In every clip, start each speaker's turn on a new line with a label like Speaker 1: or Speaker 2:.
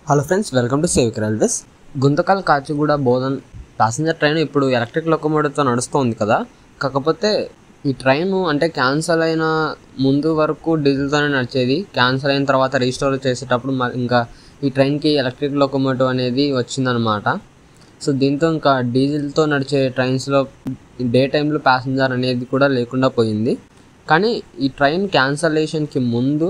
Speaker 1: Hello friends, welcome to సేవిక్ railways. Guntakal Kacheguda Bodhan passenger train ఇప్పుడు electric లోకోమోటివ్తో నడుస్తుంది కదా. కాకపోతే ఈ ట్రైన్ అంటే క్యాన్సిల్ అయిన ముందు వరకు డీజిల్తోనే నడిచేది. క్యాన్సిల్ అయిన తర్వాత రీస్టోర్ చేసేటప్పుడు ఇంకా ఈ ట్రైన్కి ఎలక్ట్రిక్ లోకోమోటివ్ అనేది వచ్చిందనమాట. సో దీంతో ఇంకా డీజిల్తో నడిచే ట్రైన్స్లో డే టైంలో ప్యాసింజర్ అనేది కూడా లేకుండా పోయింది. కానీ ఈ ట్రైన్ క్యాన్సలేషన్కి ముందు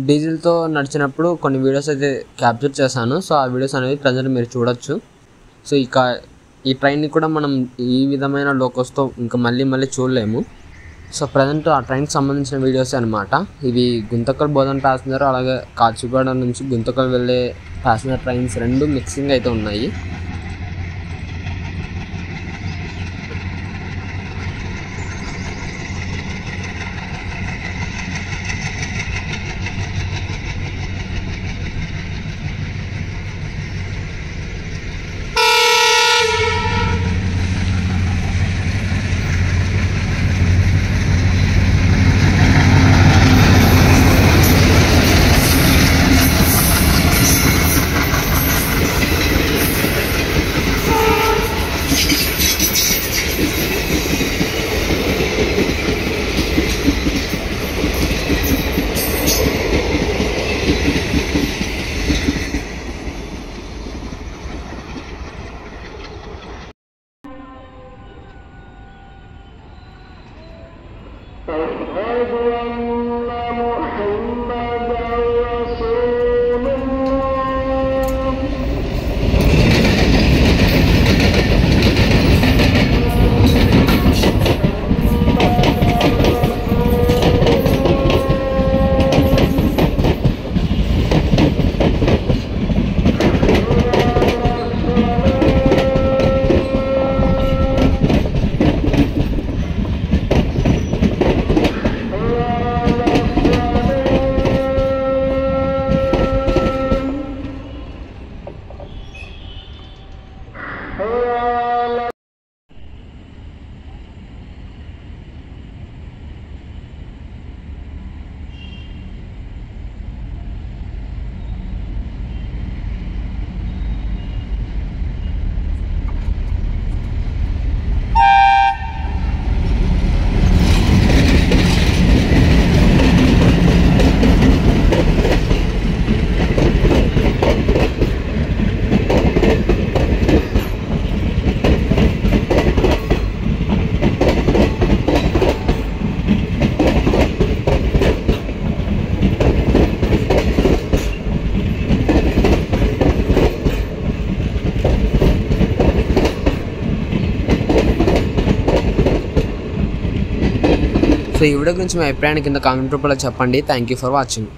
Speaker 1: డీజిల్తో నడిచినప్పుడు కొన్ని వీడియోస్ అయితే క్యాప్చర్ చేశాను. సో ఆ వీడియోస్ అనేవి ప్రజెంట్ మీరు చూడొచ్చు. సో ఇక ఈ ట్రైన్ని కూడా మనం ఈ విధమైన లోకోస్తో ఇంకా మళ్ళీ చూడలేము. సో ప్రజెంట్ ఆ ట్రైన్కి సంబంధించిన వీడియోసే అనమాట. ఇవి గుంతకల్ బోధన్ ప్యాసింజర్, అలాగే కాచిగూడ నుంచి గుంతకల్ వెళ్ళే ప్యాసింజర్ ట్రైన్స్ రెండు మిక్సింగ్ అయితే ఉన్నాయి. సో ఈ వీడియో గురించి మీ అభిప్రాయాన్ని కింద కామెంట్ రూపంలో చెప్పండి. Thank you for watching.